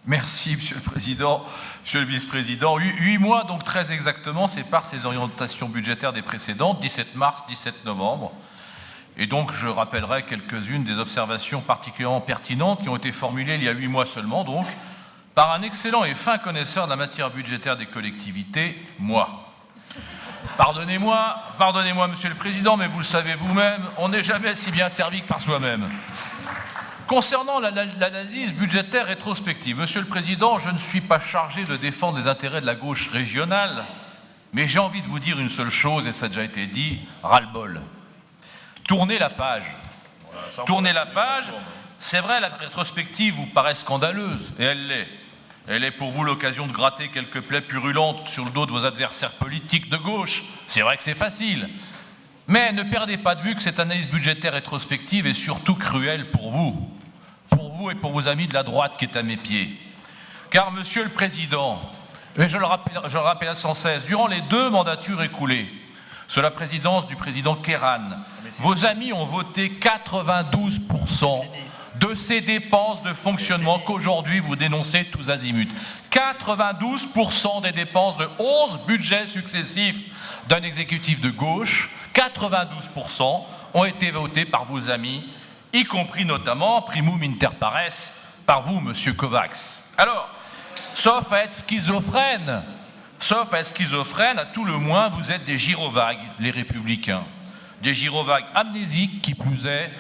Merci, Monsieur le Président, Monsieur le Vice-président. 8 mois, donc très exactement, séparent ces orientations budgétaires des précédentes, 17 mars, 17 novembre. Et donc, je rappellerai quelques-unes des observations particulièrement pertinentes qui ont été formulées il y a 8 mois seulement, donc, par un excellent et fin connaisseur de la matière budgétaire des collectivités, moi. Pardonnez-moi, Monsieur le Président, mais vous le savez vous-même, on n'est jamais si bien servi que par soi-même. Concernant l'analyse budgétaire rétrospective, Monsieur le Président, je ne suis pas chargé de défendre les intérêts de la gauche régionale, mais j'ai envie de vous dire une seule chose, et ça a déjà été dit, ras-le-bol. Tournez la page. Tournez la page. C'est vrai, la rétrospective vous paraît scandaleuse, et elle l'est. Elle est pour vous l'occasion de gratter quelques plaies purulentes sur le dos de vos adversaires politiques de gauche. C'est vrai que c'est facile. Mais ne perdez pas de vue que cette analyse budgétaire rétrospective est surtout cruelle pour vous et pour vos amis de la droite qui est à mes pieds. Car, Monsieur le Président, et je le rappelle sans cesse, durant les 2 mandatures écoulées, sous la présidence du président Kéran, vos amis ont voté 92% de ces dépenses de fonctionnement qu'aujourd'hui vous dénoncez tous azimuts. 92% des dépenses de 11 budgets successifs d'un exécutif de gauche, 92% ont été votés par vos amis, y compris notamment, primum inter pares, par vous, Monsieur Kovacs. Alors, sauf à être schizophrène, à tout le moins, vous êtes des gyrovagues, les Républicains. Des gyrovagues amnésiques, qui plus est,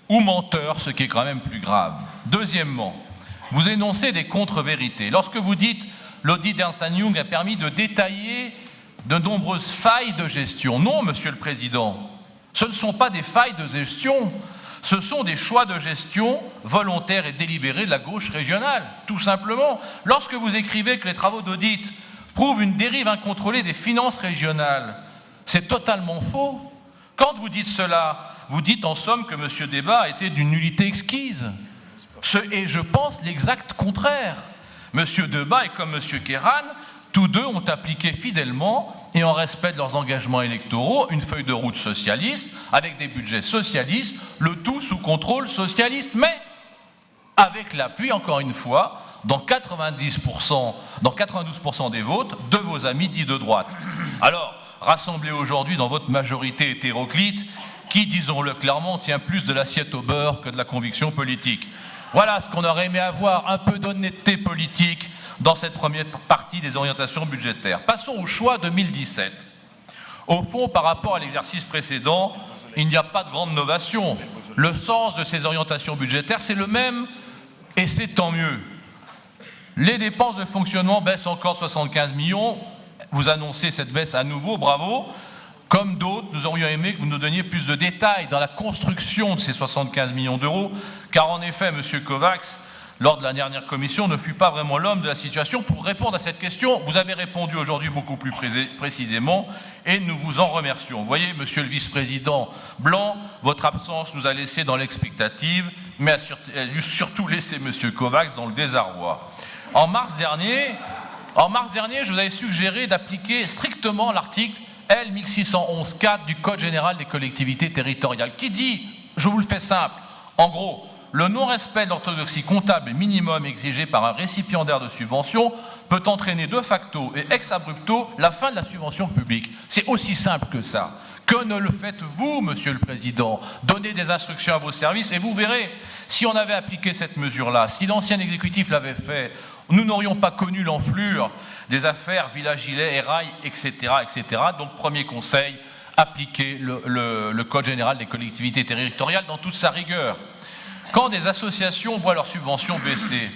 ou menteurs, ce qui est quand même plus grave. Deuxièmement, vous énoncez des contre-vérités. Lorsque vous dites « l'audit d'Ernst & Young a permis de détailler de nombreuses failles de gestion ». Non, Monsieur le Président, ce ne sont pas des failles de gestion, ce sont des choix de gestion volontaires et délibérés de la gauche régionale, tout simplement. Lorsque vous écrivez que les travaux d'audit prouvent une dérive incontrôlée des finances régionales, c'est totalement faux. Quand vous dites cela, vous dites en somme que M. Debat a été d'une nullité exquise. Et je pense l'exact contraire. M. Debat et comme M. Kéran, tous deux ont appliqué fidèlement et en respect de leurs engagements électoraux une feuille de route socialiste avec des budgets socialistes, le tout sous contrôle socialiste, mais avec l'appui, encore une fois, dans 92% des votes de vos amis dits de droite. Alors, rassemblés aujourd'hui dans votre majorité hétéroclite, qui, disons-le clairement, tient plus de l'assiette au beurre que de la conviction politique. Voilà ce qu'on aurait aimé avoir, un peu d'honnêteté politique dans cette première partie des orientations budgétaires. Passons au choix 2017. Au fond, par rapport à l'exercice précédent, il n'y a pas de grande novation. Le sens de ces orientations budgétaires, c'est le même, et c'est tant mieux. Les dépenses de fonctionnement baissent encore 75 millions. Vous annoncez cette baisse à nouveau, bravo. Comme d'autres, nous aurions aimé que vous nous donniez plus de détails dans la construction de ces 75 millions d'euros, car en effet, M. Kovacs, lors de la dernière commission, ne fut pas vraiment l'homme de la situation pour répondre à cette question. Vous avez répondu aujourd'hui beaucoup plus précisément et nous vous en remercions. Vous voyez, Monsieur le Vice-président Blanc, votre absence nous a laissé dans l'expectative, mais a surtout laissé M. Kovacs dans le désarroi. En mars dernier, je vous avais suggéré d'appliquer strictement l'article L 1611-4 du Code général des collectivités territoriales, qui dit, je vous le fais simple, en gros, le non-respect de l'orthodoxie comptable minimum exigé par un récipiendaire de subvention peut entraîner de facto et ex abrupto la fin de la subvention publique. C'est aussi simple que ça. Que ne le faites-vous, Monsieur le Président? Donnez des instructions à vos services et vous verrez, si on avait appliqué cette mesure-là, si l'ancien exécutif l'avait fait, nous n'aurions pas connu l'enflure des affaires Villa Gilet, Erail, etc., etc. Donc, premier conseil, appliquez le Code général des collectivités territoriales dans toute sa rigueur. Quand des associations voient leurs subventions baisser,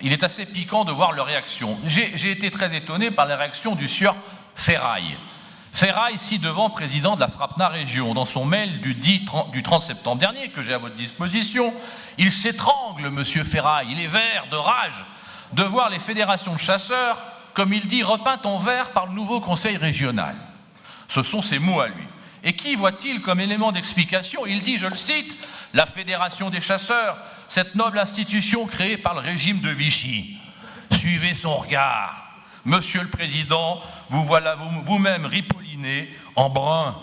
il est assez piquant de voir leurs réactions. J'ai été très étonné par les réactions du sieur Ferraille. Ferraille, ici devant, président de la FRAPNA Région, dans son mail du 30 septembre dernier, que j'ai à votre disposition, il s'étrangle, monsieur Ferraille, il est vert de rage de voir les fédérations de chasseurs, comme il dit, repeintes en vert par le nouveau conseil régional. Ce sont ses mots à lui. Et qui voit-il comme élément d'explication? Il dit, je le cite, « La Fédération des chasseurs, cette noble institution créée par le régime de Vichy. » Suivez son regard. Monsieur le Président, vous voilà vous-même ripolliné en brun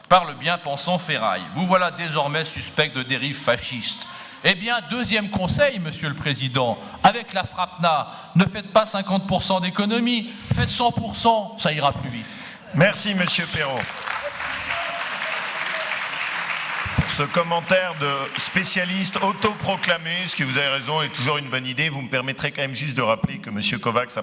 par le bien-pensant Ferraille. Vous voilà désormais suspect de dérive fasciste. Eh bien, deuxième conseil, Monsieur le Président, avec la FRAPNA, ne faites pas 50% d'économie, faites 100%, ça ira plus vite. Merci, Monsieur Perrault. Pour ce commentaire de spécialiste autoproclamé, ce que vous avez raison est toujours une bonne idée, vous me permettrez quand même juste de rappeler que Monsieur Kovacs a